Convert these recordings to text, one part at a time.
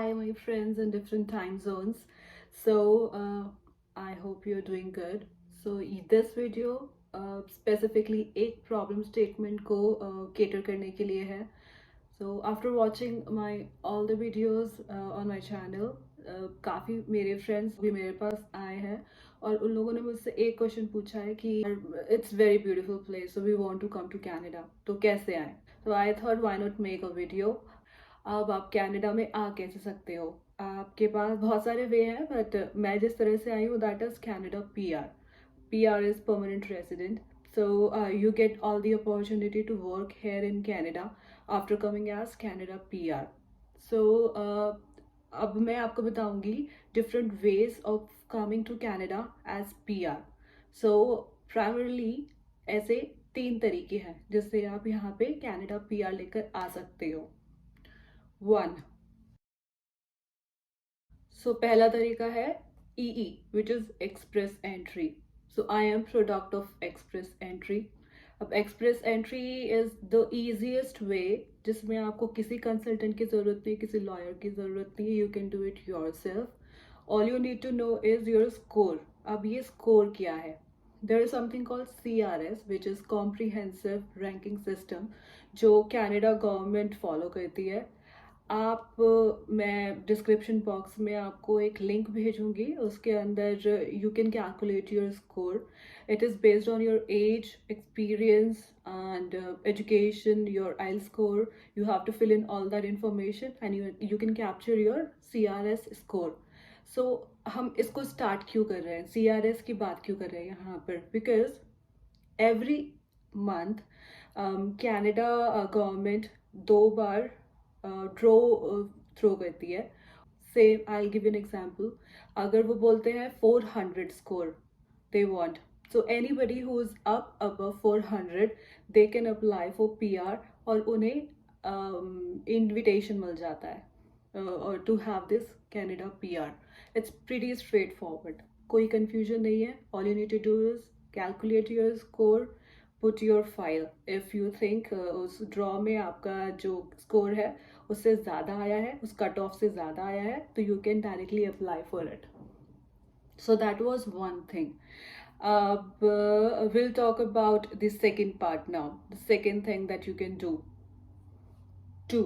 Hi, my friends in different time zones. So, I hope you're doing good. So, this video specifically एक problem statement को cater करने के लिए है. So, after watching my all the videos on my channel, काफ़ी मेरे friends भी मेरे पास आए हैं और उन लोगों ने मुझसे एक क्वेश्चन पूछा है कि it's very beautiful place, so we want to come to Canada. तो कैसे आए? So I thought why not make a video. अब आप कनाडा में आ कैसे सकते हो? आपके पास बहुत सारे वे हैं, बट मैं जिस तरह से आई हूँ that is Canada PR. PR is permanent resident. So you get all the opportunity to work here in Canada after coming as Canada PR. So अब मैं आपको बताऊंगी different ways of coming to Canada as PR. So primarily ऐसे 3 तरीके हैं जिससे आप यहाँ पे Canada PR लेकर आ सकते हो. 1. सो पहला तरीका है EE, which is express entry. So I am product of express entry. अब express entry is the easiest way जिसमें आपको किसी कंसल्टेंट की ज़रूरत नहीं, किसी लॉयर की ज़रूरत नहीं. You can do it yourself. All you need to know is your score. अब ये स्कोर क्या है? There is something called CRS, which is comprehensive ranking system, जो कैनेडा गवर्नमेंट फॉलो करती है. आप मैं डिस्क्रिप्शन बॉक्स में आपको एक लिंक भेजूंगी. उसके अंदर you can calculate your score. It is based on your age, experience and education, your आइल score. You have to fill in all that information and you can capture your CRS score. So हम इसको start क्यों कर रहे हैं, CRS की बात क्यों कर रहे हैं यहाँ पर? Because every month Canada government 2 बार ड्रॉ थ्रो करती है. से आई गिव एन एग्जाम्पल. अगर वो बोलते हैं 400 score they want, so anybody who is up above 400 they can apply for PR और उन्हें इनविटेशन मिल जाता है और to have this Canada PR. It's pretty straightforward, कोई कंफ्यूजन नहीं है. All you need to do is calculate your score, put your file. If you think उस ड्रॉ में आपका जो स्कोर है उससे ज़्यादा आया है, उस कट ऑफ से ज़्यादा आया है, तो you can directly apply for it. So that was one thing. अब will talk about the second part now. The second thing that you can do. 2.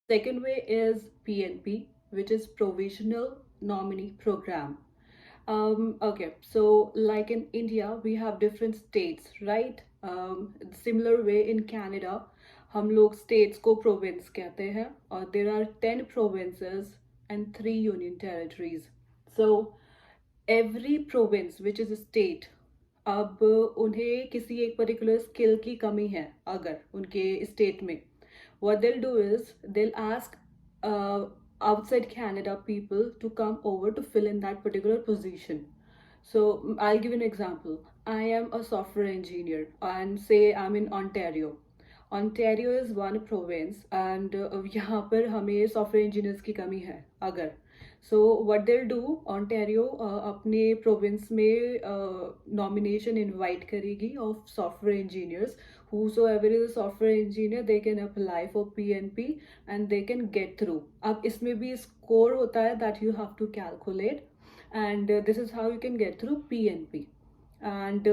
Second way is PNP, which is Provisional Nominee Program. Okay, so like in India, we have different states, right? Similar way in Canada, हम लोग states को province कहते हैं और there are 10 provinces and 3 union territories. So every province which is a state, अब उन्हें किसी एक particular skill की कमी है अगर उनके state में, what they'll do is they'll ask outside Canada people to come over to fill in that particular position. So I'll give an example. I am a software engineer and say I'm in Ontario. Ontario is one province and यहाँ पर हमें software engineers की कमी है अगर. So what they'll do, Ontario अपने province में nomination invite करेगी of software engineers. Whosoever is a software engineer, they can apply for PNP and they can get through. अब इसमें भी score होता है that you have to calculate, and this is how you can get through PNP. And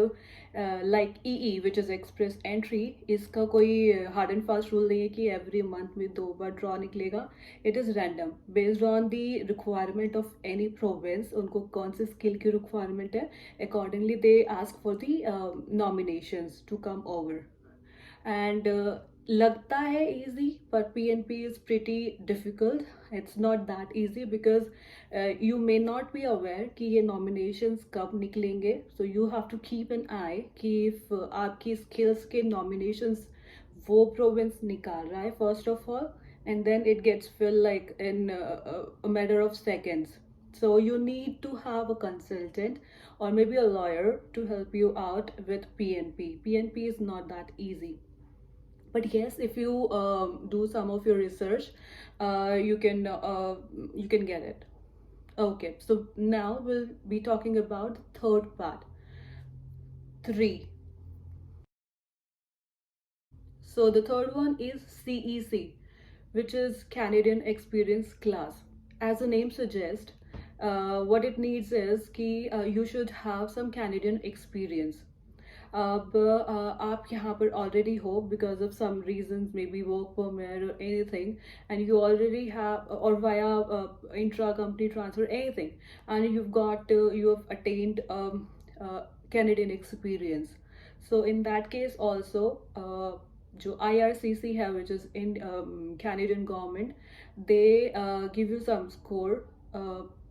like EE, which is express entry, इसका कोई hard and fast rule नहीं है कि every month में 2 बार draw निकलेगा. It is random based on the requirement of any province. उनको कौन से skill की requirement है, accordingly they ask for the nominations to come over. And लगता है easy, but PNP is pretty difficult. It's not that easy because you may not be aware कि ये nominations कब निकलेंगे. So you have to keep an eye कि if आपकी skills के nominations वो province निकाल रहा है first of all, and then it gets filled like in a matter of seconds. So you need to have a consultant or maybe a lawyer to help you out with PNP. PNP is not that easy. But yes, if you do some of your research, you can get it. Okay, so now we'll be talking about the third part. 3. So the third one is CEC, which is Canadian Experience Class. As the name suggests, what it needs is कि you should have some Canadian experience. अब आप यहाँ पर already हो because of some reasons, maybe work permit or anything, and you already have, or via intra company transfer, anything, and you have attained Canadian experience. So in that case also, जो IRCC है, which is in Canadian government, they give you some score,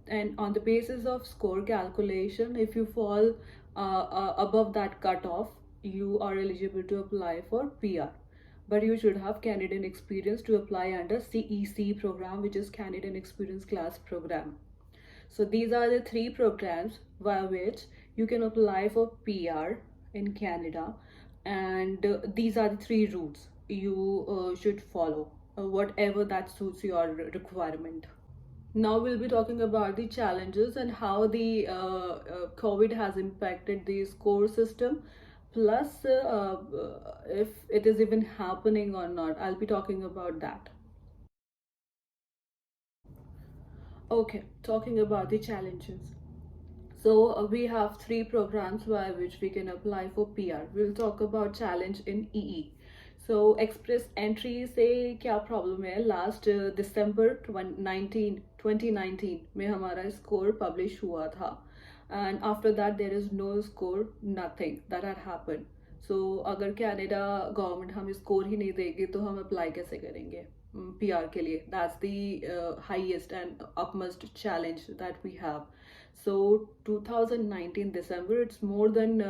and on the basis of score calculation, if you fall above that cutoff, you are eligible to apply for PR. But you should have Canadian experience to apply under CEC program, which is Canadian Experience Class program. So these are the three programs via which you can apply for PR in Canada, and these are the three routes you should follow, whatever that suits your requirement. Now we'll be talking about the challenges and how the COVID has impacted the score system, plus if it is even happening or not. I'll be talking about that. Okay, talking about the challenges. So we have three programs by which we can apply for PR. We'll talk about challenge in EE. So express entry से क्या problem है? Last December 2019 में हमारा score publish हुआ था, and after that there is no score, nothing that had happened. So अगर Canada government हमें score ही नहीं देगी तो हम apply कैसे करेंगे PR के लिए? That's the highest and upmost challenge that we have. So 2019 December, it's more than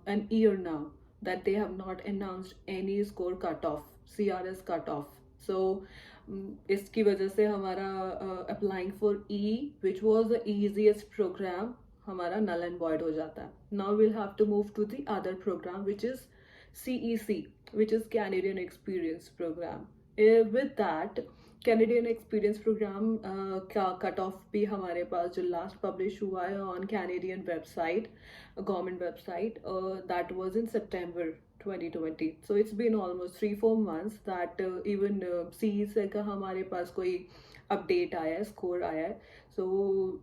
an year now that they have not announced any score cutoff, CRS cutoff. So इसकी वजह से हमारा applying for E, which was the easiest program, हमारा null and void हो जाता है. Now we'll have to move to the other program, which is CEC, which is Canadian Experience Program. With that Canadian experience program का cut off भी हमारे पास जो last publish हुआ है on Canadian website, government website, that was in सितंबर 2020. So it's been almost 3-4 months that even सी से का हमारे पास कोई अपडेट आया है, स्कोर आया है. सो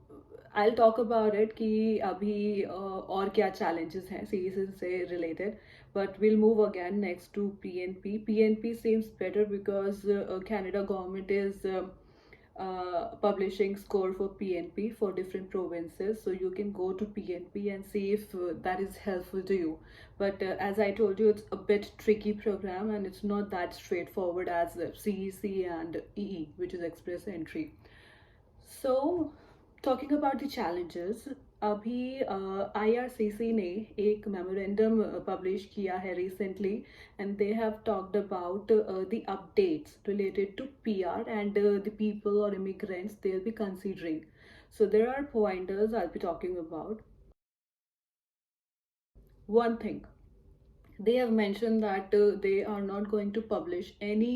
आई टॉक अबाउट इट कि अभी और क्या चैलेंजेस हैं सी से related. But we'll move again next to PNP. PNP seems better because Canada government is publishing score for PNP for different provinces, so you can go to PNP and see if that is helpful to you. But as I told you, it's a bit tricky program and it's not that straightforward as CEC and EE, which is express entry. So talking about the challenges, अभी IRCC ने एक memorandum publish किया है recently, and they have talked about the updates related to PR and the people और immigrants they will be considering. So there are pointers I'll be talking about. One thing, they have mentioned that they are not going to publish any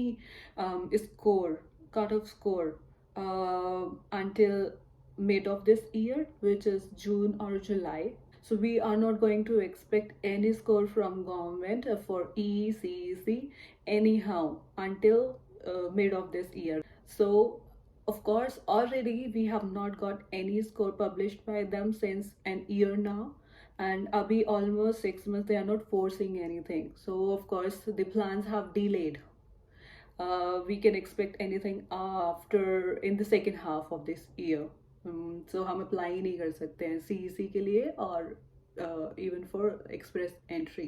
score, cut-off score, until mid of this year, which is June or July. So we are not going to expect any score from government for ECEC anyhow until mid of this year. So of course already we have not got any score published by them since an year now, and abhi almost 6 months they are not forcing anything. So of course the plans have delayed. We can expect anything after in the second half of this year. So हम apply नहीं कर सकते हैं CEC के लिए और even for express entry.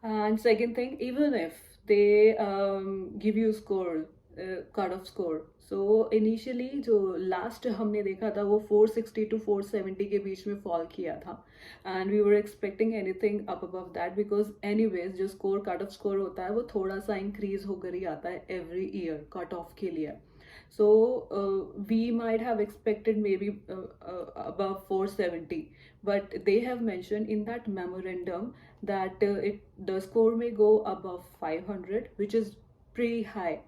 And second thing, even if they give you score, cut off score, so initially जो last हमने देखा था वो 460 to 470 के बीच में fall किया था, and we were expecting anything up above that because anyways जो score cut off score होता है वो थोड़ा सा increase होकर ही आता है every year cut off के लिए. So we might have expected maybe above 470, but they have mentioned in that memorandum that the score may go above 500, which is pretty high.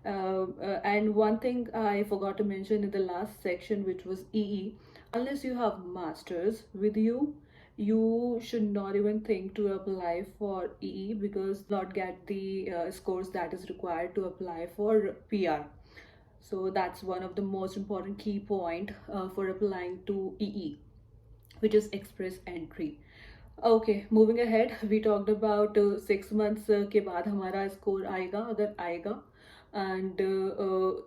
And one thing I forgot to mention in the last section, which was EE, unless you have masters with you, you should not even think to apply for EE because not get the scores that is required to apply for PR. So that's one of the most important key point for applying to EE, which is express entry. Okay, moving ahead, we talked about 6 months के बाद हमारा score आएगा अगर आएगा, and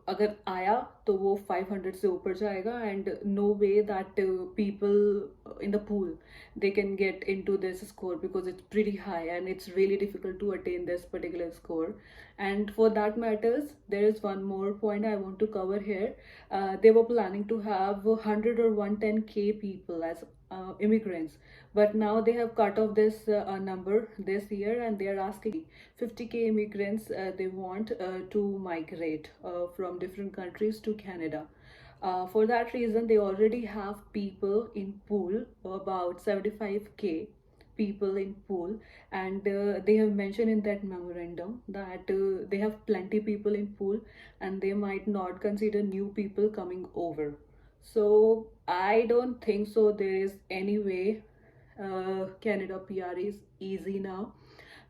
अगर आया तो वो 500 से ऊपर जाएगा, and no way that people in the pool they can get into this score because it's pretty high and it's really difficult to attain this particular score. And for that matters, there is one more point I want to cover here. They were planning to have 100 or 110k people as immigrants, but now they have cut off this number this year and they are asking 50k immigrants they want to migrate from different countries to Canada. For that reason, they already have people in pool, about 75k people in pool, and they have mentioned in that memorandum that they have plenty people in pool and they might not consider new people coming over. So I don't think so there is any way Canada PR is easy now,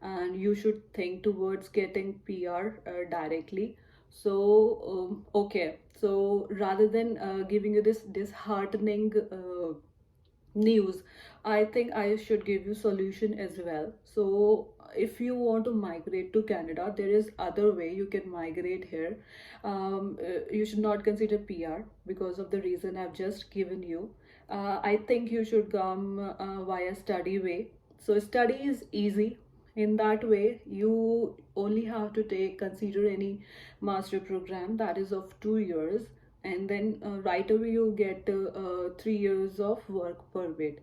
and you should think towards getting PR directly. So okay, so rather than giving you this disheartening news, I think I should give you solution as well. So if you want to migrate to Canada, there is other way you can migrate here. You should not consider PR because of the reason I've just given you. I think you should come via study way. So study is easy. In that way, you only have to take consider any master program that is of 2 years, and then right away you get 3 years of work permit.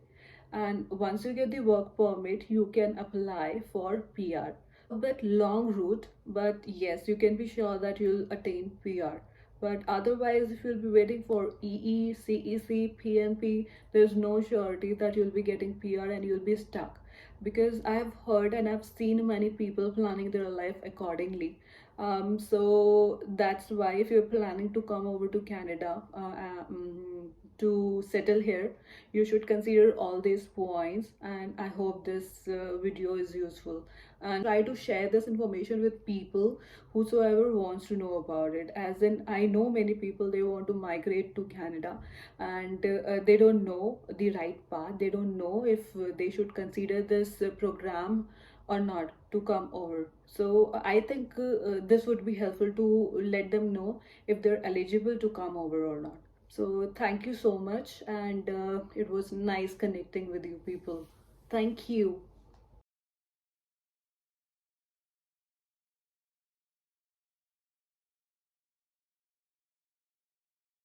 And once you get the work permit, you can apply for PR. A bit long route, but yes, you can be sure that you'll attain PR. But otherwise, if you'll be waiting for EE, CEC, PNP, there's no surety that you'll be getting PR and you'll be stuck. Because I have heard and I've seen many people planning their life accordingly. So that's why if you're planning to come over to Canada to settle here, you should consider all these points. And I hope this video is useful. And try to share this information with people whosoever wants to know about it. As in, I know many people they want to migrate to Canada, and they don't know the right path. They don't know if they should consider this program or not to come over. So I think this would be helpful to let them know if they're eligible to come over or not. So thank you so much, and it was nice connecting with you people. Thank you.